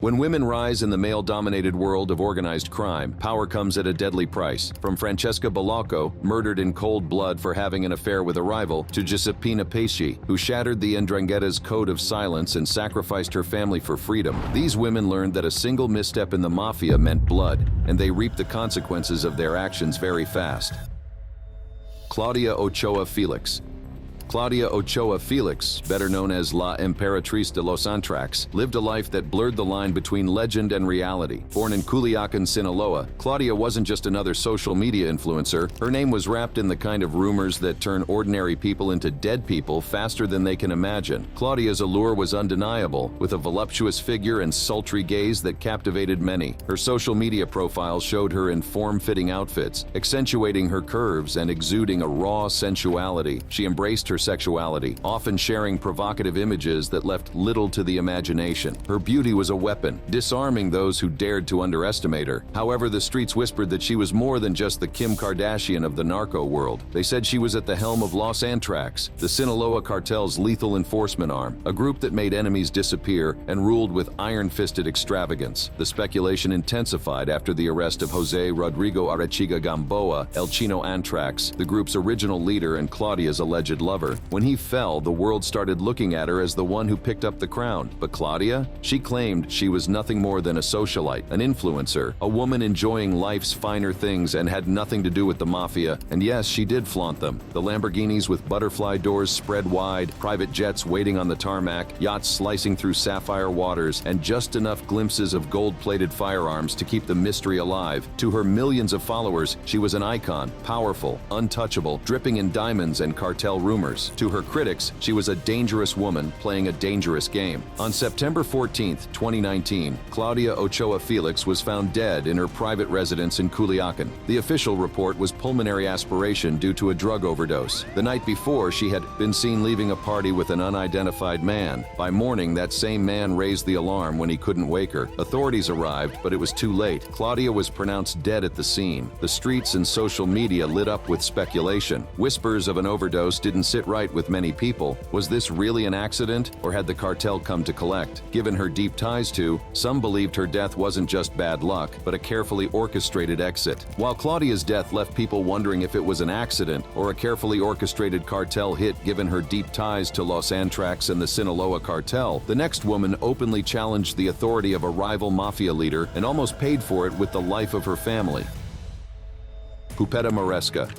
When women rise in the male-dominated world of organized crime, power comes at a deadly price. From Francesca Balco, murdered in cold blood for having an affair with a rival, to Juspina Vitali, who shattered the 'Ndrangheta's code of silence and sacrificed her family for freedom. These women learned that a single misstep in the Mafia meant blood, and they reaped the consequences of their actions very fast. Claudia Ochoa Felix. Claudia Ochoa Felix, better known as La Emperatriz de los Antrax, lived a life that blurred the line between legend and reality. Born in Culiacan, Sinaloa, Claudia wasn't just another social media influencer. Her name was wrapped in the kind of rumors that turn ordinary people into dead people faster than they can imagine. Claudia's allure was undeniable, with a voluptuous figure and sultry gaze that captivated many. Her social media profile showed her in form-fitting outfits, accentuating her curves and exuding a raw sensuality. She embraced her sexuality, often sharing provocative images that left little to the imagination. Her beauty was a weapon, disarming those who dared to underestimate her. However, the streets whispered that she was more than just the Kim Kardashian of the narco world. They said she was at the helm of Los Antrax, the Sinaloa cartel's lethal enforcement arm, a group that made enemies disappear and ruled with iron-fisted extravagance. The speculation intensified after the arrest of Jose Rodrigo Arechiga Gamboa, El Chino Antrax, the group's original leader and Claudia's alleged lover. When he fell, the world started looking at her as the one who picked up the crown. But Claudia? She claimed she was nothing more than a socialite, an influencer, a woman enjoying life's finer things and had nothing to do with the Mafia. And yes, she did flaunt them. The Lamborghinis with butterfly doors spread wide, private jets waiting on the tarmac, yachts slicing through sapphire waters, and just enough glimpses of gold-plated firearms to keep the mystery alive. To her millions of followers, she was an icon, powerful, untouchable, dripping in diamonds and cartel rumors. To her critics, she was a dangerous woman playing a dangerous game. On September 14, 2019, Claudia Ochoa Felix was found dead in her private residence in Culiacan. The official report was pulmonary aspiration due to a drug overdose. The night before, she had been seen leaving a party with an unidentified man. By morning, that same man raised the alarm when he couldn't wake her. Authorities arrived, but it was too late. Claudia was pronounced dead at the scene. The streets and social media lit up with speculation. Whispers of an overdose didn't sit right with many people. Was this really an accident, or had the cartel come to collect? Given her deep ties to, some believed her death wasn't just bad luck, but a carefully orchestrated exit. While Claudia's death left people wondering if it was an accident or a carefully orchestrated cartel hit given her deep ties to Los Antrax and the Sinaloa cartel, the next woman openly challenged the authority of a rival mafia leader and almost paid for it with the life of her family. Pupetta Moresca.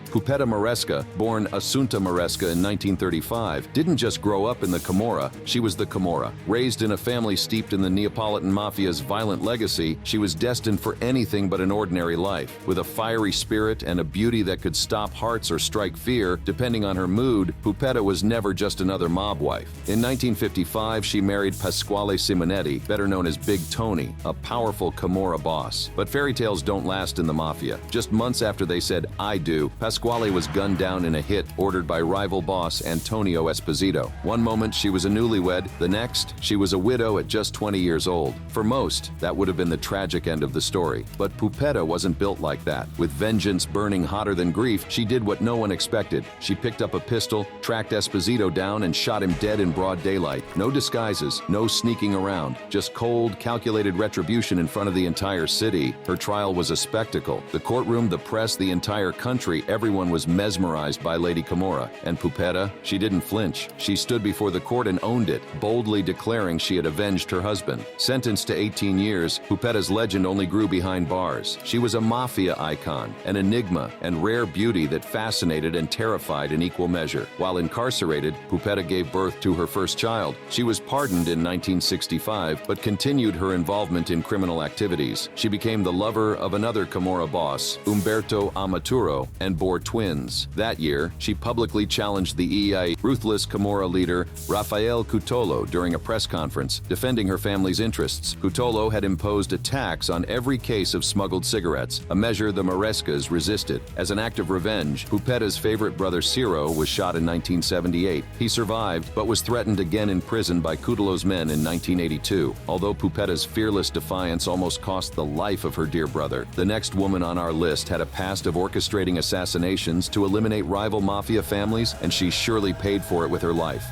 Pupetta Moresca, born Assunta Moresca in 1935, didn't just grow up in the Camorra, she was the Camorra. Raised in a family steeped in the Neapolitan Mafia's violent legacy, she was destined for anything but an ordinary life. With a fiery spirit and a beauty that could stop hearts or strike fear, depending on her mood, Pupetta was never just another mob wife. In 1955, she married Pasquale Simonetti, better known as Big Tony, a powerful Camorra boss. But fairy tales don't last in the Mafia. Just months after they said, "I do," Pasquale was gunned down in a hit ordered by rival boss Antonio Esposito. One moment she was a newlywed, the next she was a widow at just 20 years old. For most, that would have been the tragic end of the story. But Pupetta wasn't built like that. With vengeance burning hotter than grief, she did what no one expected. She picked up a pistol, tracked Esposito down, and shot him dead in broad daylight. No disguises, no sneaking around, just cold, calculated retribution in front of the entire city. Her trial was a spectacle. The courtroom, the press, the entire country, everyone was mesmerized by Lady Camorra. And Pupetta, she didn't flinch. She stood before the court and owned it, boldly declaring she had avenged her husband. Sentenced to 18 years, Pupetta's legend only grew behind bars. She was a mafia icon, an enigma, and rare beauty that fascinated and terrified in equal measure. While incarcerated, Pupetta gave birth to her first child. She was pardoned in 1965, but continued her involvement in criminal activities. She became the lover of another Camorra boss, Umberto Amaturo, and bore twins. That year, she publicly challenged the EI ruthless Camorra leader Rafael Cutolo during a press conference, defending her family's interests. Cutolo had imposed a tax on every case of smuggled cigarettes, a measure the Morescas resisted. As an act of revenge, Pupetta's favorite brother Ciro was shot in 1978. He survived, but was threatened again in prison by Cutolo's men in 1982. Although Pupetta's fearless defiance almost cost the life of her dear brother, the next woman on our list had a past of orchestrating assassinations to eliminate rival mafia families, and she surely paid for it with her life.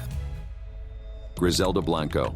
Griselle Delanco.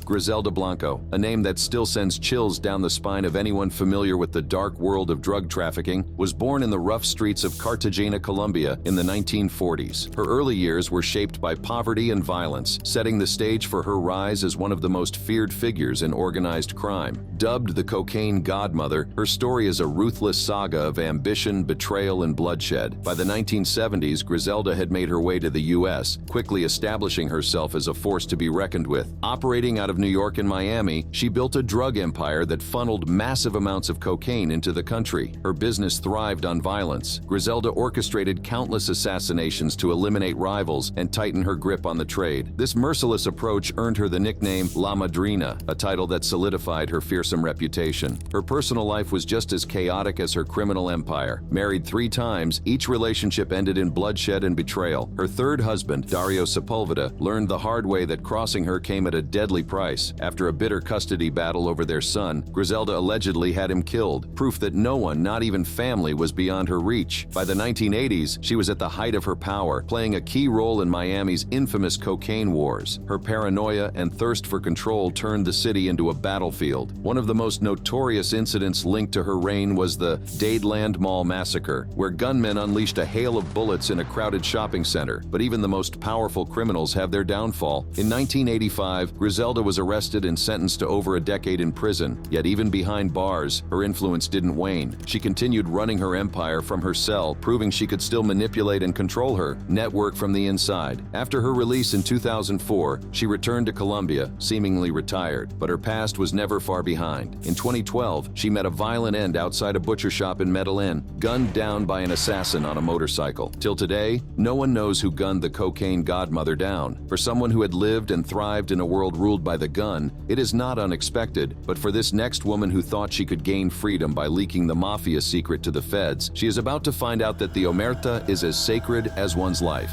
Griselle Delanco, a name that still sends chills down the spine of anyone familiar with the dark world of drug trafficking, was born in the rough streets of Cartagena, Colombia in the 1940s. Her early years were shaped by poverty and violence, setting the stage for her rise as one of the most feared figures in organized crime. Dubbed the cocaine godmother, her story is a ruthless saga of ambition, betrayal, and bloodshed. By the 1970s, Griselda had made her way to the U.S., quickly establishing herself as a force to be reckoned with. Operating out of New York and Miami, she built a drug empire that funneled massive amounts of cocaine into the country. Her business thrived on violence. Griselda orchestrated countless assassinations to eliminate rivals and tighten her grip on the trade. This merciless approach earned her the nickname La Madrina, a title that solidified her fearsome reputation. Her personal life was just as chaotic as her criminal empire. Married 3 times, each relationship ended in bloodshed and betrayal. Her third husband, Dario Sepulveda, learned the hard way that crossing her came at a deadly price. After a bitter custody battle over their son, Griselda allegedly had him killed, proof that no one, not even family, was beyond her reach. By the 1980s, she was at the height of her power, playing a key role in Miami's infamous cocaine wars. Her paranoia and thirst for control turned the city into a battlefield. One of the most notorious incidents linked to her reign was the Dadeland Mall massacre, where gunmen unleashed a hail of bullets in a crowded shopping center. But even the most powerful criminals have their downfall. In 1985, Griselda was arrested and sentenced to over a decade in prison. Yet even behind bars, her influence didn't wane. She continued running her empire from her cell, proving she could still manipulate and control her network from the inside. After her release in 2004, she returned to Colombia, seemingly retired, but her past was never far behind. In 2012, she met a violent end outside a butcher shop in Medellin, gunned down by an assassin on a motorcycle. Till today, no one knows who gunned the cocaine godmother down. For someone who had lived and thrived in a world ruled by the gun, it is not unexpected, but for this next woman who thought she could gain freedom by leaking the Mafia secret to the feds, she is about to find out that the omerta is as sacred as one's life.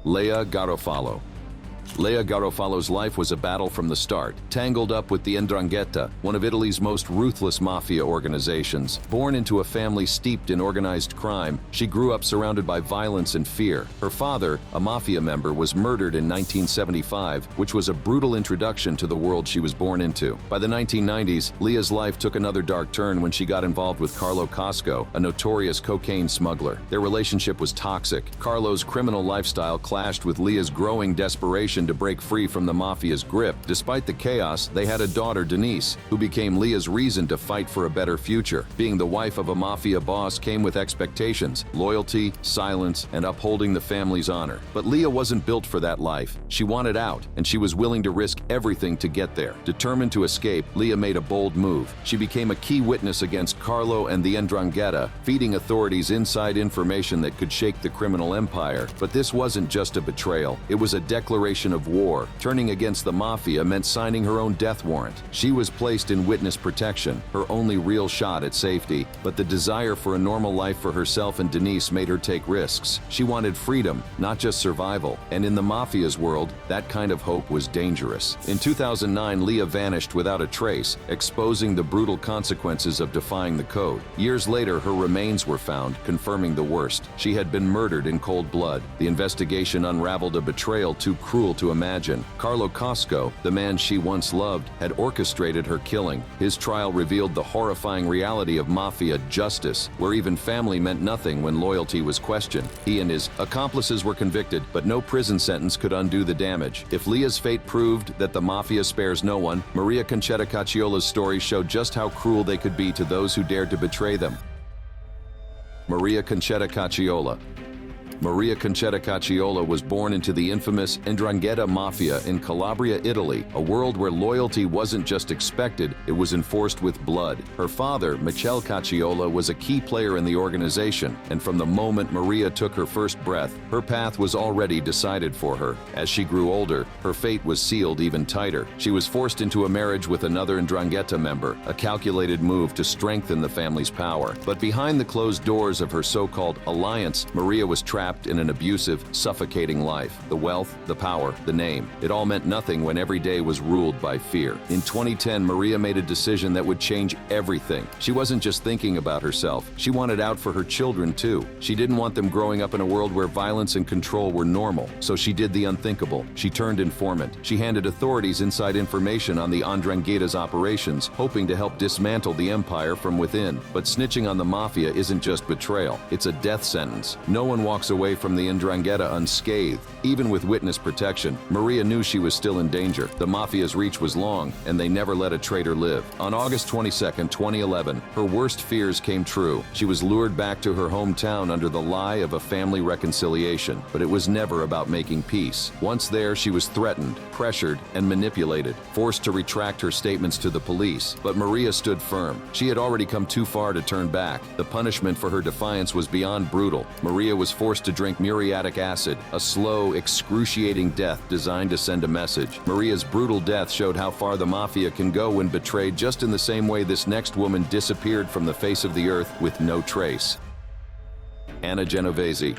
Leia Garopalo. Leia Garopalo's life was a battle from the start, tangled up with the 'Ndrangheta, one of Italy's most ruthless mafia organizations. Born into a family steeped in organized crime, she grew up surrounded by violence and fear. Her father, a mafia member, was murdered in 1975, which was a brutal introduction to the world she was born into. By the 1990s, Leia's life took another dark turn when she got involved with Carlo Cosco, a notorious cocaine smuggler. Their relationship was toxic. Carlo's criminal lifestyle clashed with Leia's growing desperation to break free from the Mafia's grip. Despite the chaos, they had a daughter, Denise, who became Leia's reason to fight for a better future. Being the wife of a Mafia boss came with expectations, loyalty, silence, and upholding the family's honor. But Leia wasn't built for that life. She wanted out, and she was willing to risk everything to get there. Determined to escape, Leia made a bold move. She became a key witness against Carlo and the 'Ndrangheta, feeding authorities inside information that could shake the criminal empire. But this wasn't just a betrayal. It was a declaration of war. Turning against the Mafia meant signing her own death warrant. She was placed in witness protection, her only real shot at safety. But the desire for a normal life for herself and Denise made her take risks. She wanted freedom, not just survival. And in the Mafia's world, that kind of hope was dangerous. In 2009, Leia vanished without a trace, exposing the brutal consequences of defying the code. Years later, her remains were found, confirming the worst. She had been murdered in cold blood. The investigation unraveled a betrayal too cruel to imagine. Carlo Cosco, the man she once loved, had orchestrated her killing. His trial revealed the horrifying reality of Mafia justice, where even family meant nothing when loyalty was questioned. He and his accomplices were convicted, but no prison sentence could undo the damage. If Leia's fate proved that the Mafia spares no one, Maria Conchetta Cacciola's story showed just how cruel they could be to those who dared to betray them. Maria Conchetta Cacciola. Maria Conchetta Cacciola was born into the infamous 'Ndrangheta Mafia in Calabria, Italy, a world where loyalty wasn't just expected, it was enforced with blood. Her father, Michele Cacciola, was a key player in the organization, and from the moment Maria took her first breath, her path was already decided for her. As she grew older, her fate was sealed even tighter. She was forced into a marriage with another 'Ndrangheta member, a calculated move to strengthen the family's power. But behind the closed doors of her so-called alliance, Maria was trapped trapped in an abusive, suffocating life. The wealth, the power, the name. It all meant nothing when every day was ruled by fear. In 2010, Maria made a decision that would change everything. She wasn't just thinking about herself. She wanted out for her children too. She didn't want them growing up in a world where violence and control were normal. So she did the unthinkable. She turned informant. She handed authorities inside information on the Ndrangheta's operations, hoping to help dismantle the empire from within. But snitching on the Mafia isn't just betrayal. It's a death sentence. No one walks away from the Ndrangheta unscathed. Even with witness protection, Maria knew she was still in danger. The Mafia's reach was long, and they never let a traitor live. On August 22, 2011, her worst fears came true. She was lured back to her hometown under the lie of a family reconciliation. But it was never about making peace. Once there, she was threatened, pressured, and manipulated, forced to retract her statements to the police. But Maria stood firm. She had already come too far to turn back. The punishment for her defiance was beyond brutal. Maria was forced to drink muriatic acid, a slow, excruciating death designed to send a message. Maria's brutal death showed how far the Mafia can go when betrayed, just in the same way this next woman disappeared from the face of the earth with no trace. Anna Genevese.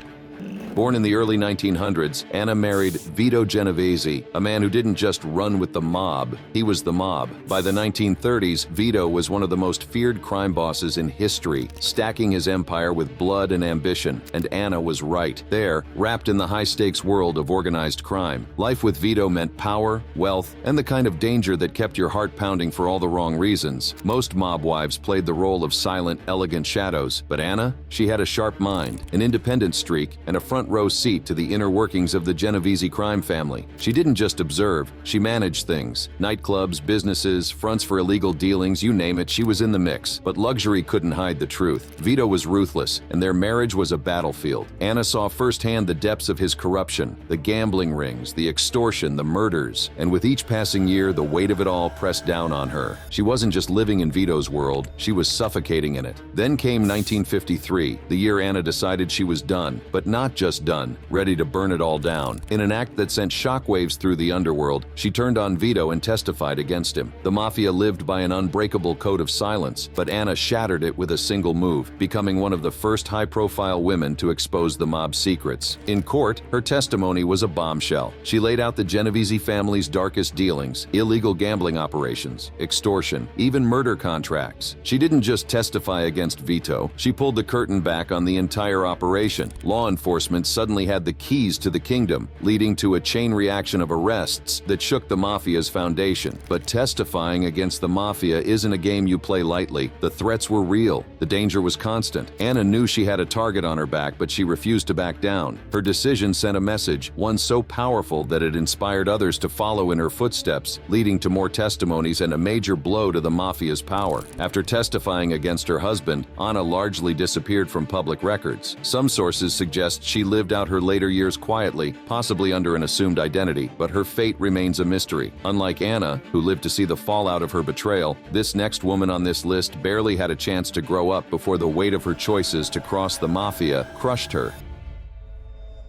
Born in the early 1900s, Anna married Vito Genevese, a man who didn't just run with the mob, he was the mob. By the 1930s, Vito was one of the most feared crime bosses in history, stacking his empire with blood and ambition, and Anna was right there, wrapped in the high-stakes world of organized crime. Life with Vito meant power, wealth, and the kind of danger that kept your heart pounding for all the wrong reasons. Most mob wives played the role of silent, elegant shadows, but Anna, she had a sharp mind, an independent streak, and a front row seat to the inner workings of the Genevese crime family. She didn't just observe, she managed things. Nightclubs, businesses, fronts for illegal dealings, you name it, she was in the mix. But luxury couldn't hide the truth. Vito was ruthless, and their marriage was a battlefield. Anna saw firsthand the depths of his corruption, the gambling rings, the extortion, the murders. And with each passing year, the weight of it all pressed down on her. She wasn't just living in Vito's world, she was suffocating in it. Then came 1953, the year Anna decided she was done, but not just done, ready to burn it all down. In an act that sent shockwaves through the underworld, she turned on Vito and testified against him. The Mafia lived by an unbreakable code of silence, but Anna shattered it with a single move, becoming one of the first high-profile women to expose the mob's secrets. In court, her testimony was a bombshell. She laid out the Genevese family's darkest dealings, illegal gambling operations, extortion, even murder contracts. She didn't just testify against Vito, she pulled the curtain back on the entire operation. Law enforcement suddenly had the keys to the kingdom, leading to a chain reaction of arrests that shook the Mafia's foundation. But testifying against the Mafia isn't a game you play lightly. The threats were real. The danger was constant. Anna knew she had a target on her back, but she refused to back down. Her decision sent a message, one so powerful that it inspired others to follow in her footsteps, leading to more testimonies and a major blow to the Mafia's power. After testifying against her husband, Anna largely disappeared from public records. Some sources suggest she lived out her later years quietly, possibly under an assumed identity, but her fate remains a mystery. Unlike Anna, who lived to see the fallout of her betrayal, this next woman on this list barely had a chance to grow up before the weight of her choices to cross the Mafia crushed her.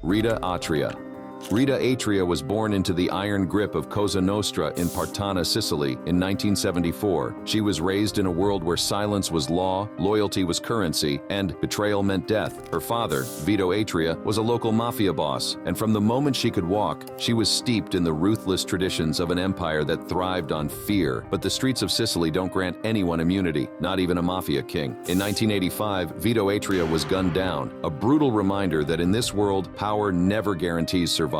Rita Atria. Rita Atria was born into the iron grip of Cosa Nostra in Partana, Sicily, in 1974. She was raised in a world where silence was law, loyalty was currency, and betrayal meant death. Her father, Vito Atria, was a local mafia boss, and from the moment she could walk, she was steeped in the ruthless traditions of an empire that thrived on fear. But the streets of Sicily don't grant anyone immunity, not even a mafia king. In 1985, Vito Atria was gunned down, a brutal reminder that in this world, power never guarantees survival.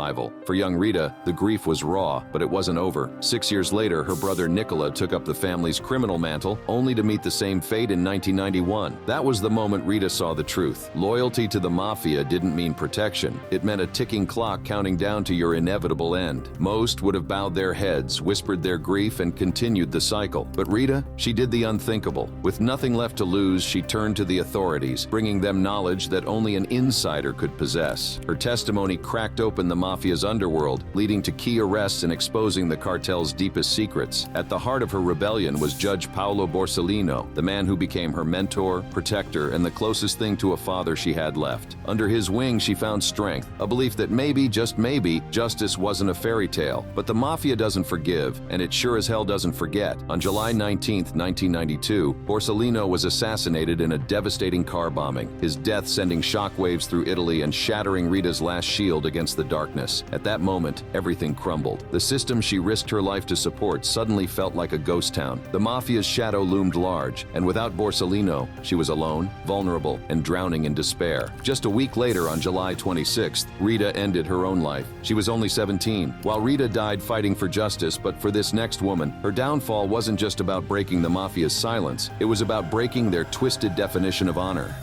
For young Rita, the grief was raw, but it wasn't over. 6 years later, her brother Nicola took up the family's criminal mantle, only to meet the same fate in 1991. That was the moment Rita saw the truth. Loyalty to the Mafia didn't mean protection. It meant a ticking clock counting down to your inevitable end. Most would have bowed their heads, whispered their grief, and continued the cycle. But Rita, she did the unthinkable. With nothing left to lose, she turned to the authorities, bringing them knowledge that only an insider could possess. Her testimony cracked open the Mafia's underworld, leading to key arrests and exposing the cartel's deepest secrets. At the heart of her rebellion was Judge Paolo Borsellino, the man who became her mentor, protector, and the closest thing to a father she had left. Under his wing, she found strength, a belief that maybe, just maybe, justice wasn't a fairy tale. But the Mafia doesn't forgive, and it sure as hell doesn't forget. On July 19, 1992, Borsellino was assassinated in a devastating car bombing, his death sending shockwaves through Italy and shattering Rita's last shield against the darkness. At that moment, everything crumbled. The system she risked her life to support suddenly felt like a ghost town. The Mafia's shadow loomed large, and without Borsellino, she was alone, vulnerable, and drowning in despair. Just a week later, on July 26th, Rita ended her own life. She was only 17. While Rita died fighting for justice, but for this next woman, her downfall wasn't just about breaking the Mafia's silence, it was about breaking their twisted definition of honor.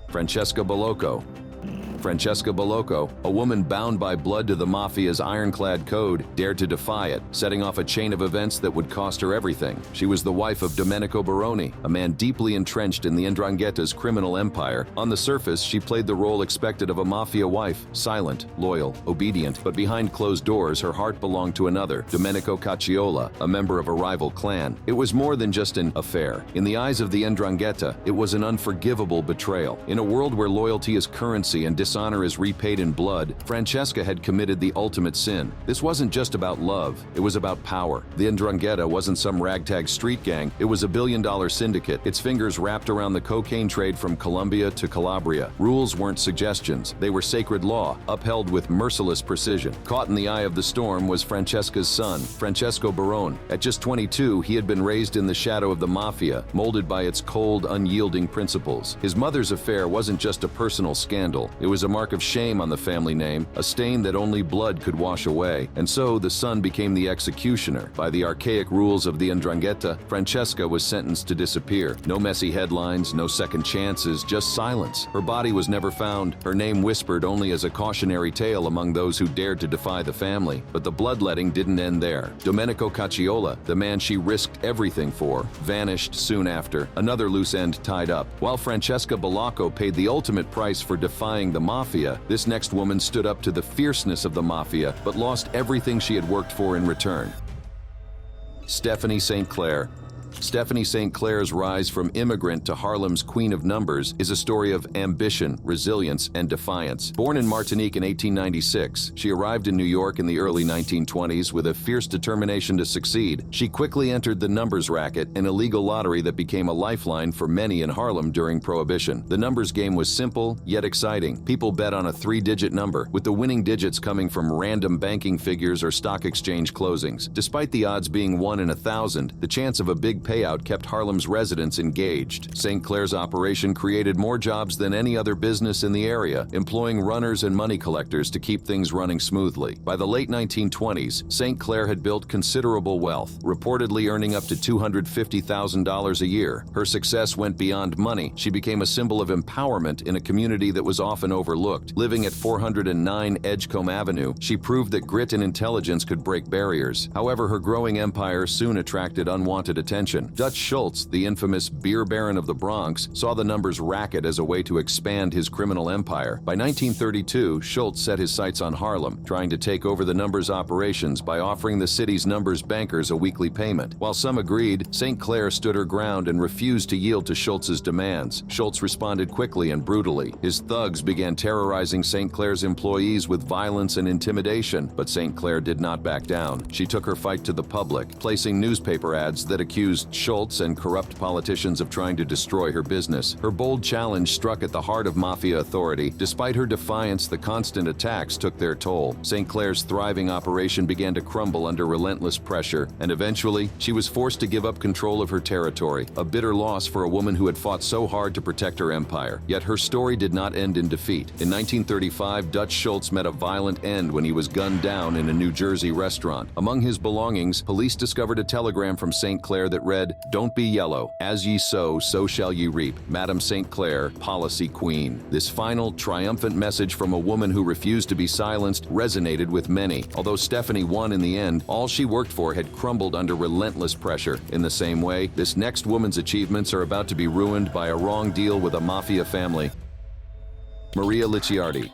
Francesca Balco. Francesca Balco, a woman bound by blood to the Mafia's ironclad code, dared to defy it, setting off a chain of events that would cost her everything. She was the wife of Domenico Baroni, a man deeply entrenched in the 'Ndrangheta's criminal empire. On the surface, she played the role expected of a Mafia wife, silent, loyal, obedient, but behind closed doors, her heart belonged to another, Domenico Cacciola, a member of a rival clan. It was more than just an affair. In the eyes of the 'Ndrangheta, it was an unforgivable betrayal. In a world where loyalty is currency and dishonor is repaid in blood, Francesca had committed the ultimate sin. This wasn't just about love, it was about power. The 'Ndrangheta wasn't some ragtag street gang, it was a billion-dollar syndicate, its fingers wrapped around the cocaine trade from Colombia to Calabria. Rules weren't suggestions, they were sacred law, upheld with merciless precision. Caught in the eye of the storm was Francesca's son, Francesco Barone. At just 22, he had been raised in the shadow of the Mafia, molded by its cold, unyielding principles. His mother's affair wasn't just a personal scandal, it was a mark of shame on the family name, a stain that only blood could wash away. And so the son became the executioner. By the archaic rules of the 'Ndrangheta, Francesca was sentenced to disappear. No messy headlines, no second chances, just silence. Her body was never found, her name whispered only as a cautionary tale among those who dared to defy the family. But the bloodletting didn't end there. Domenico Cacciola, the man she risked everything for, vanished soon after, another loose end tied up. While Francesca Balco paid the ultimate price for defying the Mafia, this next woman stood up to the fierceness of the Mafia, but lost everything she had worked for in return. Stephanie St Clair. Stephanie St Clair's rise from immigrant to Harlem's queen of numbers is a story of ambition, resilience, and defiance. Born in Martinique in 1896, she arrived in New York in the early 1920s with a fierce determination to succeed. She quickly entered the numbers racket, an illegal lottery that became a lifeline for many in Harlem during Prohibition. The numbers game was simple, yet exciting. People bet on a 3-digit number, with the winning digits coming from random banking figures or stock exchange closings. Despite the odds being 1 in 1,000, the chance of a big payout kept Harlem's residents engaged. St. Clair's operation created more jobs than any other business in the area, employing runners and money collectors to keep things running smoothly. By the late 1920s, St. Clair had built considerable wealth, reportedly earning up to $250,000 a year. Her success went beyond money. She became a symbol of empowerment in a community that was often overlooked. Living at 409 Edgecombe Avenue, she proved that grit and intelligence could break barriers. However, her growing empire soon attracted unwanted attention. Dutch Schultz, the infamous beer baron of the Bronx, saw the numbers racket as a way to expand his criminal empire. By 1932, Schultz set his sights on Harlem, trying to take over the numbers operations by offering the city's numbers bankers a weekly payment. While some agreed, St. Clair stood her ground and refused to yield to Schultz's demands. Schultz responded quickly and brutally. His thugs began terrorizing St. Clair's employees with violence and intimidation, but St. Clair did not back down. She took her fight to the public, placing newspaper ads that accused Schultz and corrupt politicians of trying to destroy her business. Her bold challenge struck at the heart of Mafia authority. Despite her defiance, the constant attacks took their toll. St. Clair's thriving operation began to crumble under relentless pressure, and eventually, she was forced to give up control of her territory, a bitter loss for a woman who had fought so hard to protect her empire. Yet her story did not end in defeat. In 1935, Dutch Schultz met a violent end when he was gunned down in a New Jersey restaurant. Among his belongings, police discovered a telegram from St. Clair that read, "Don't be yellow. As ye sow, so shall ye reap. Madam St. Clair, policy queen." This final, triumphant message from a woman who refused to be silenced resonated with many. Although Stephanie won in the end, all she worked for had crumbled under relentless pressure. In the same way, this next woman's achievements are about to be ruined by a wrong deal with a Mafia family. Maria Litiardi.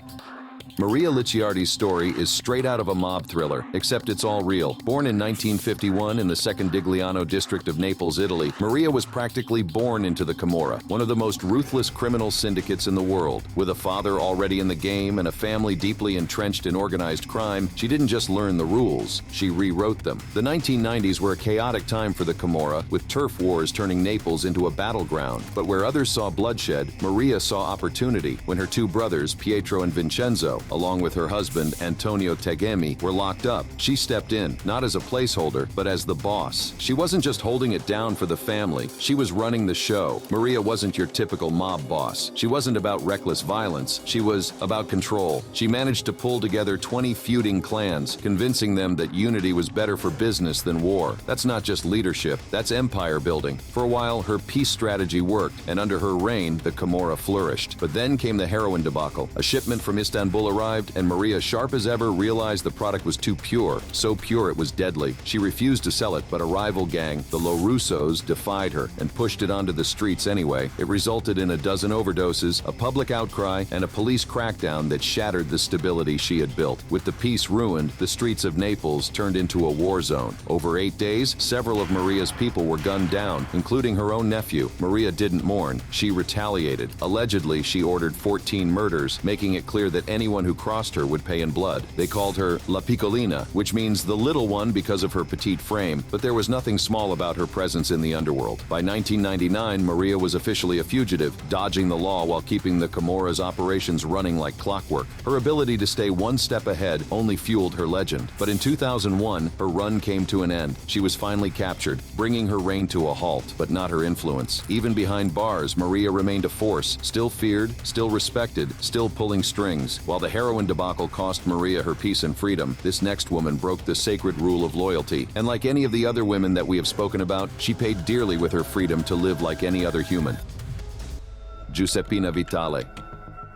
Maria Litiardi's story is straight out of a mob thriller, except it's all real. Born in 1951 in the Secondigliano district of Naples, Italy, Maria was practically born into the Camorra, one of the most ruthless criminal syndicates in the world. With a father already in the game and a family deeply entrenched in organized crime, she didn't just learn the rules, she rewrote them. The 1990s were a chaotic time for the Camorra, with turf wars turning Naples into a battleground. But where others saw bloodshed, Maria saw opportunity when her two brothers, Pietro and Vincenzo, along with her husband, Antonio Tegemi, were locked up. She stepped in, not as a placeholder, but as the boss. She wasn't just holding it down for the family, she was running the show. Maria wasn't your typical mob boss. She wasn't about reckless violence, she was about control. She managed to pull together 20 feuding clans, convincing them that unity was better for business than war. That's not just leadership, that's empire building. For a while, her peace strategy worked, and under her reign, the Camorra flourished. But then came the heroin debacle. A shipment from Istanbul arrived, and Maria, sharp as ever, realized the product was too pure. So pure it was deadly. She refused to sell it, but a rival gang, the Lorussos, defied her and pushed it onto the streets anyway. It resulted in a dozen overdoses, a public outcry, and a police crackdown that shattered the stability she had built. With the peace ruined, the streets of Naples turned into a war zone. Over 8 days, several of Maria's people were gunned down, including her own nephew. Maria didn't mourn. She retaliated. Allegedly, she ordered 14 murders, making it clear that anyone who crossed her would pay in blood. They called her La Piccolina, which means the little one because of her petite frame, but there was nothing small about her presence in the underworld. By 1999, Maria was officially a fugitive, dodging the law while keeping the Camorra's operations running like clockwork. Her ability to stay one step ahead only fueled her legend. But in 2001, her run came to an end. She was finally captured, bringing her reign to a halt, but not her influence. Even behind bars, Maria remained a force, still feared, still respected, still pulling strings. While the heroin debacle cost Maria her peace and freedom, this next woman broke the sacred rule of loyalty. And like any of the other women that we have spoken about, she paid dearly with her freedom to live like any other human. Juspina Vitali.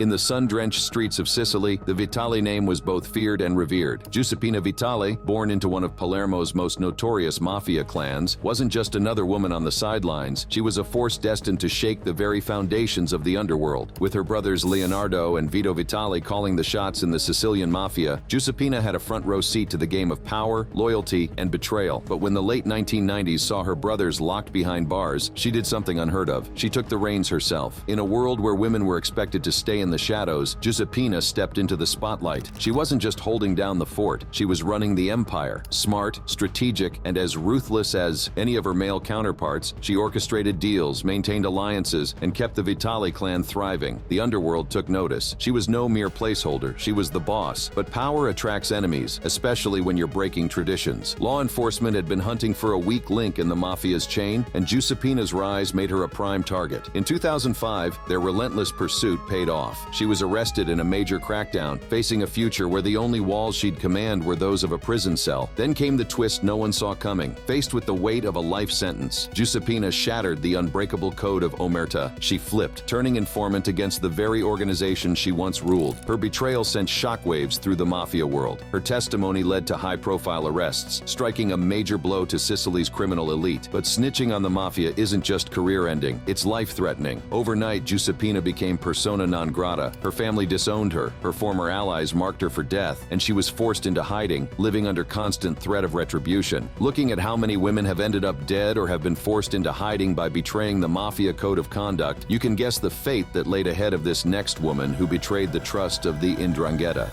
In the sun-drenched streets of Sicily, the Vitali name was both feared and revered. Juspina Vitali, born into one of Palermo's most notorious Mafia clans, wasn't just another woman on the sidelines. She was a force destined to shake the very foundations of the underworld. With her brothers Leonardo and Vito Vitali calling the shots in the Sicilian Mafia, Juspina had a front-row seat to the game of power, loyalty, and betrayal. But when the late 1990s saw her brothers locked behind bars, she did something unheard of. She took the reins herself. In a world where women were expected to stay in the shadows, Juspina stepped into the spotlight. She wasn't just holding down the fort, she was running the empire. Smart, strategic, and as ruthless as any of her male counterparts, she orchestrated deals, maintained alliances, and kept the Vitali clan thriving. The underworld took notice. She was no mere placeholder, she was the boss. But power attracts enemies, especially when you're breaking traditions. Law enforcement had been hunting for a weak link in the Mafia's chain, and Juspina's rise made her a prime target. In 2005, their relentless pursuit paid off. She was arrested in a major crackdown, facing a future where the only walls she'd command were those of a prison cell. Then came the twist no one saw coming. Faced with the weight of a life sentence, Juspina shattered the unbreakable code of omerta. She flipped, turning informant against the very organization she once ruled. Her betrayal sent shockwaves through the Mafia world. Her testimony led to high-profile arrests, striking a major blow to Sicily's criminal elite. But snitching on the Mafia isn't just career-ending, it's life-threatening. Overnight, Juspina became persona non grata. Her family disowned her, her former allies marked her for death, and she was forced into hiding, living under constant threat of retribution. Looking at how many women have ended up dead or have been forced into hiding by betraying the Mafia code of conduct, you can guess the fate that laid ahead of this next woman who betrayed the trust of the 'Ndrangheta.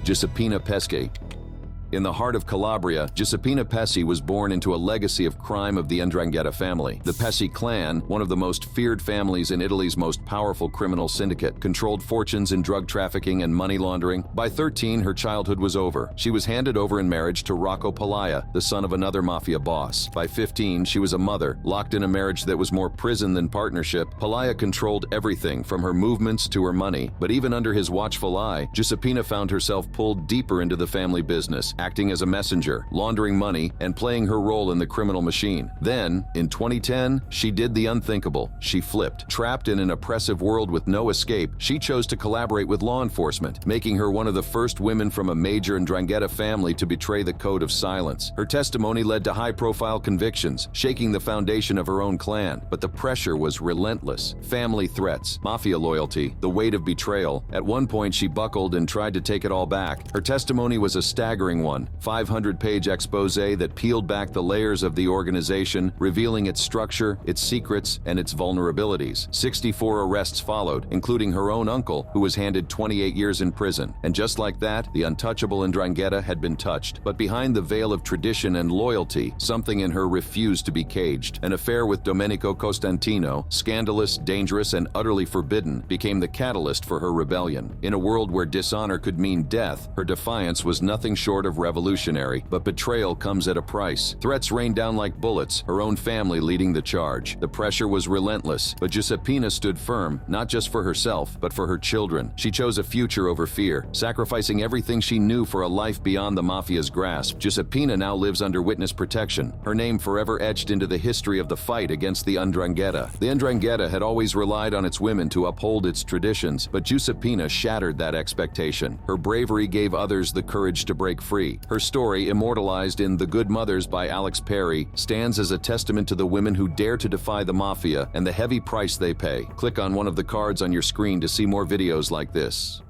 Japina Pesci. In the heart of Calabria, Juspina Pesci was born into a legacy of crime of the 'Ndrangheta family. The Pesci clan, one of the most feared families in Italy's most powerful criminal syndicate, controlled fortunes in drug trafficking and money laundering. By 13, her childhood was over. She was handed over in marriage to Rocco Palaia, the son of another Mafia boss. By 15, she was a mother, locked in a marriage that was more prison than partnership. Palaia controlled everything, from her movements to her money. But even under his watchful eye, Juspina found herself pulled deeper into the family business. acting as a messenger, laundering money, and playing her role in the criminal machine. Then, in 2010, she did the unthinkable. She flipped. Trapped in an oppressive world with no escape, she chose to collaborate with law enforcement, making her one of the first women from a major 'Ndrangheta family to betray the code of silence. Her testimony led to high-profile convictions, shaking the foundation of her own clan. But the pressure was relentless. Family threats, mafia loyalty, the weight of betrayal. At one point, she buckled and tried to take it all back. Her testimony was a staggering one, 500-page expose that peeled back the layers of the organization, revealing its structure, its secrets, and its vulnerabilities. 64 arrests followed, including her own uncle, who was handed 28 years in prison. And just like that, the untouchable 'Ndrangheta had been touched. But behind the veil of tradition and loyalty, something in her refused to be caged. An affair with Domenico Costantino, scandalous, dangerous, and utterly forbidden, became the catalyst for her rebellion. In a world where dishonor could mean death, her defiance was nothing short of revolutionary. But betrayal comes at a price. Threats rained down like bullets, her own family leading the charge. The pressure was relentless, but Juspina stood firm, not just for herself, but for her children. She chose a future over fear, sacrificing everything she knew for a life beyond the mafia's grasp. Juspina now lives under witness protection, her name forever etched into the history of the fight against the 'Ndrangheta. The 'Ndrangheta had always relied on its women to uphold its traditions, but Juspina shattered that expectation. Her bravery gave others the courage to break free. Her story, immortalized in The Good Mothers by Alex Perry, stands as a testament to the women who dare to defy the mafia and the heavy price they pay. Click on one of the cards on your screen to see more videos like this.